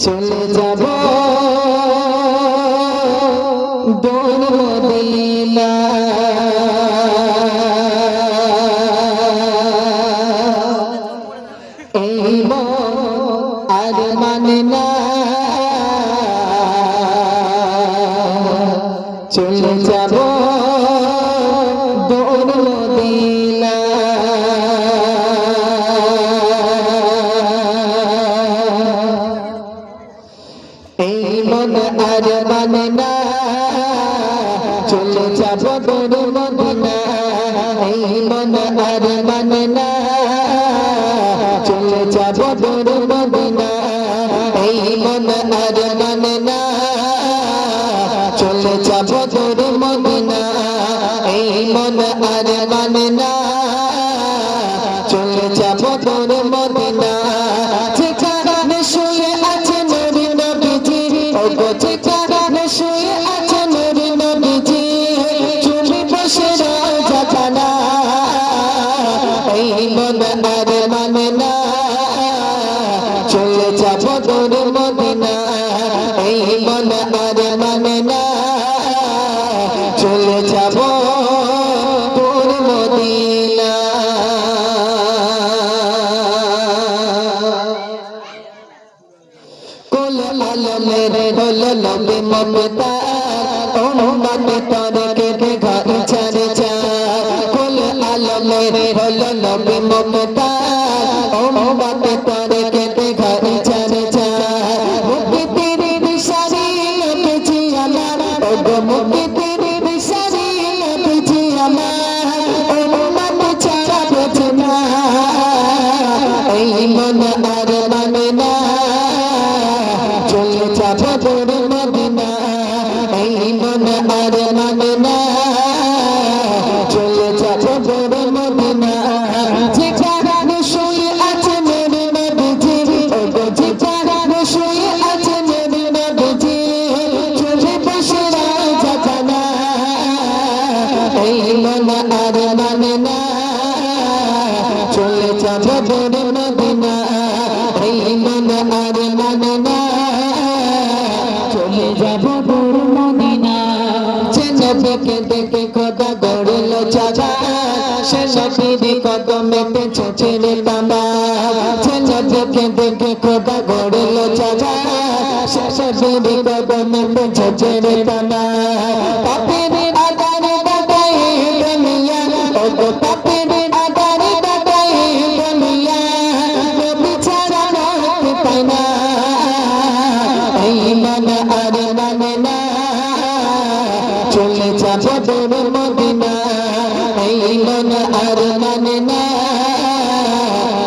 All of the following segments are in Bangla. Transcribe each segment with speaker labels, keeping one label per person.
Speaker 1: চলে যাব দূর মদিনা এই মন আর মানে না চলে যাব দূর মদিনা এই মন আর মানে না চলে যাব দূর মদিনা এই মন আর মানে না চলে যাব দূর মদিনা এই মন আর মানে না চলে যাব দূর মদিনা এই মন আর মানে না চলে যাব দূর মদিনা যেখানে শুয়ে আছে নবী নবীজি ওগো যেখানে শুয়ে আছে নবী নবীজি তুমি বসে রও জানা এই মন আর মানে না চলে যাব দূর মদিনা এই মন আর মানে না চলে যাব দূর মদিনা কুল আলমের হল নবী মমতা উম্মত তরকে ঘর ছাড়ে কুল আলমের হল নবী মমতা উম্মত তরকে ঘর ছাড়ে মুক্তি তেরি বিশারি নবীজি আমার ওগো মুক্তি তেরি বিশারি নবীজি আমার উম্মত ছাড়া বোঝে না এই মন আর মানে না চলে যাব দূর মদিনা এই মন আর মানে না চলে যাব দূর মদিনা যেখানে শুয়ে আছে নবী নবীজি ওগো যেখানে শুয়ে আছে নবী নবীজি চলে বসে রও জানা এই মন আর মানে না চলে যাব দূর মদিনা এই মন আর মানে না চলে যাব দূর মদিনা যে নবীকে দেখে খোদা গড়ল চাচা সে নবীর কদমেতে ছেড়ে তামা যে নবীকে দেখে খোদা গড়ল চাচা সে নবীর কদমেতে ছেড়ে তামা পাপের আগারে দাদাই দুনিয়া ওগো পাপের আগারে দাদাই দুনিয়া নবী ছাড়া রক্ষে পায় না এই মন আর মানে না চলে যাব দূর মদিনা এই মন আর মানে না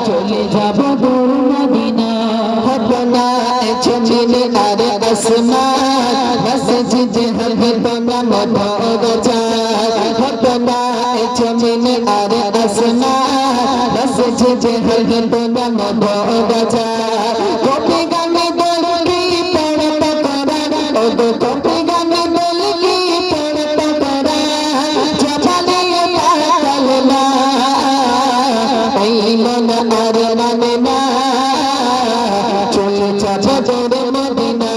Speaker 1: চলে যাব দূর মদিনা হবে না জমিনে আর আসমান মসজিদ হবে না মদরজা হবে না জমিনে আর আসমান মসজিদ হবে না মদরজা কবি গানে বলকি পড়তা করা ওগো কবি গানে বলকি পড়তা করা জবানে পাগল না এই মন আর মানে না চলে যাব দূর মদিনা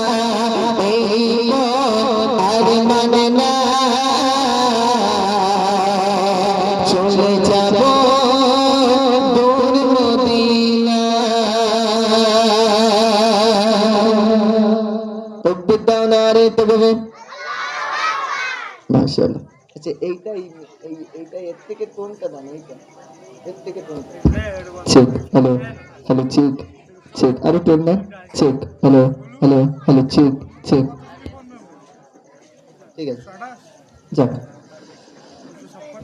Speaker 1: এই মন আর মানে না চলে যাব দূর মদিনা তকবীর দাও নারে তাকবীর মাশাআল্লাহ আচ্ছা এইটা এর থেকে কোনটা দাম এইটা এর থেকে কোনটা check hello hello check check আরে টোন না check hello hello hello check check ঠিক আছে যাক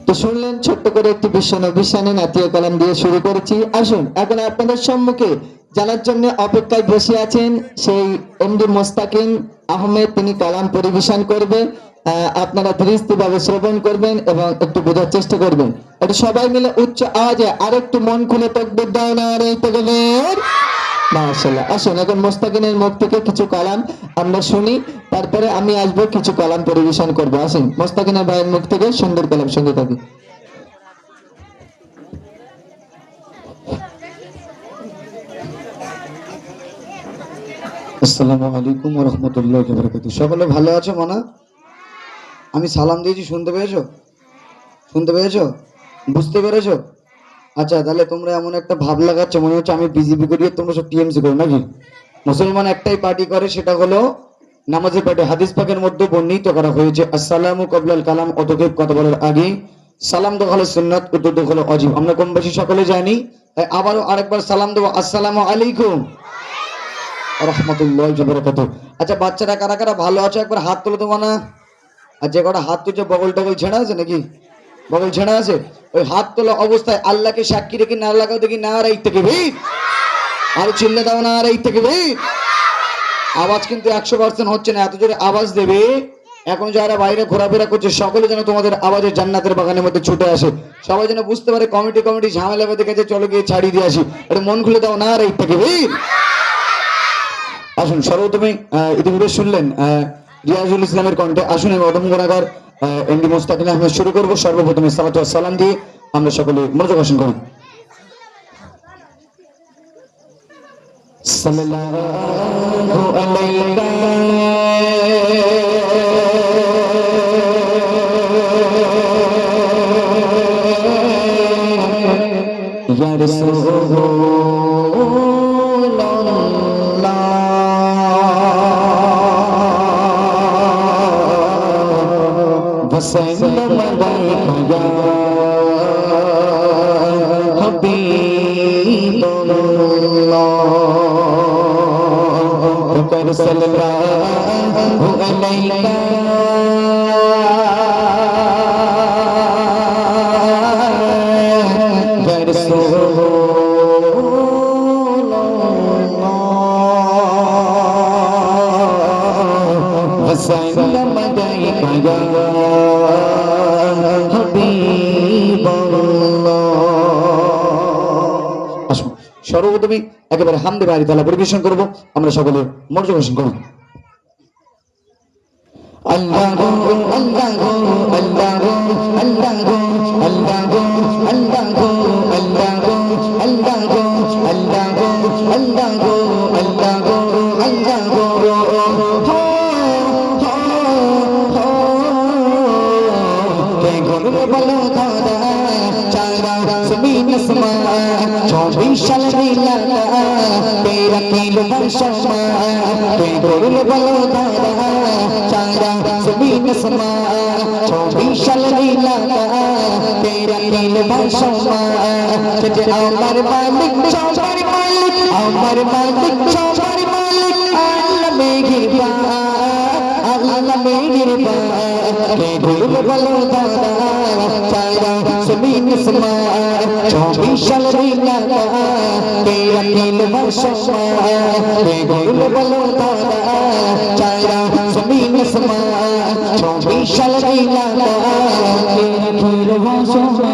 Speaker 1: তো শুনলেন ছোট্ট করে একটি বিশ্বনবী নাতিয়া কালাম দিয়ে শুরু করেছি আসুন এখন আপনাদের সম্মুখে জানার জন্য অপেক্ষায় বসে আছেন সেই এমডি মোস্তাকিম আহমেদ তিনি কালাম পরিবেশন করবে আপনারা ধীরস্থিরভাবে শ্রবণ করবেন এবং একটু বোঝার চেষ্টা করবেন এটা সবাই মিলে উচ্চ আওয়াজে আরেকটু মন খুলে তাকবীর দাও না রে তাকবীর মাশাআল্লাহ আসুন এখন মোস্তাকিমের মুখ থেকে কিছু কালাম আমরা শুনি তারপরে আমি আসবো কিছু কালাম পরিবেশন করব আসুন মোস্তাকিমের ভাইয়ের মুখ থেকে সুন্দর কালাম শুনতে থাকি
Speaker 2: আসসালামু আলাইকুম ওয়া রাহমাতুল্লাহি ওয়া বারাকাতুহু। সকলে ভালো আছো মানা? আমি সালাম দিয়েছি, শুনতে পেয়েছো? শুনতে পেয়েছো? বুঝতে পেরেছো? আচ্ছা, তাহলে তোমরা এমন একটা ভাব লাগাচ্ছ মনে হচ্ছে আমি বিজেপি করি আর তোমরা সব টিএমসি করো নাকি? মুসলমান একটাই পার্টি করে, সেটা হলো নামাজের পার্টি। হাদিস পাকের মধ্যে বর্ণিত করা হয়েছে আসসালামু কাবলাল কালাম, অতএব কথা বলার আগে সালাম দেওয়া হলো সুন্নাত, উত্তর দেওয়া হলো ওয়াজিব। আমরা কম বেশি সকলে জানি, তাই আবারও আরেকবার সালাম দেবো, আসসালামু আলাইকুম রহমতুল্লাহ বারাকাতুহু। আচ্ছা, বাচ্চারা কারা কারা ভালো আছো একবার হাত তুলে তো মানা। আর যে কটা হাত তুলছে বগল টগল ছেঁড়া আছে নাকি? বগল ছেঁড়া আছে? ওই হাত তোলা অবস্থায় আল্লাহকে সাক্ষী রেখে না লাগাও দেখি, না আর এই থেকে ভিড় আর চিল্লে দাও, না আর এই থেকে ভিড়। আওয়াজ কিন্তু 100% হচ্ছে না, এত জোরে আওয়াজ দেবে এখন যারা বাইরে ঘোরাফেরা করছে সকলে যেন তোমাদের আওয়াজে জান্নাতের বাগানের মধ্যে ছুটে আসে। সবাই যেন বুঝতে পারে কমিটি কমিটি ঝামেলা বেঁধে গেছে, চলো গিয়ে ছাড়িয়ে দিয়ে আসি। একটু মন খুলে দাও, না আর এই থেকে ভিড়। আসুন, সর্বপ্রথমে ইতিমধ্যে শুনলেন রিয়াজুল ইসলামের কণ্ঠে। আসুন আমি অদম গুণাগার এমডি মোস্তাকিল আহমেদ শুরু করবো। সর্বপ্রথমে সালাতু ওয়াস সালাম দিয়ে আমরা সকলে মনোযোগ আকর্ষণ করি। সাল্লাল্লাহু আলাইহি ইয়া রাসূলুল্লাহ وسلم عليك يا حبيب الله وقد صلى الله عليك يا رسول الله وسلم عليك يا সর্বপ্রথমে একেবারে হামদে বাড়ি তালা পরিবেশন করব। আমরা সকলে মনোযোগ আকর্ষণ করব। আল্লাহ আল্লাহ আল্লাহ আল্লাহ আল্লাহ আল্লাহ আল্লাহ আল্লাহ বিশাল লীলা তেরা কিল বর্ষমা তুই করল বলো দাদা চাঁদা জমিন সমা বিশাল লীলা তেরা কিল বর্ষমা যে আমার মালিক সবার মালিক, আমার মালিক সবার মালিক আল্লাহ মেহেরবা, আল্লাহ মেহেরবা কে করল বলো দাদা চাঁদা জমিন সমা বিশাল লীলা তেরা কিল বর্ষমা কে করল বলো দাদা চাঁদা জমিন সমা বিশাল লীলা তেরা কিল বর্ষমা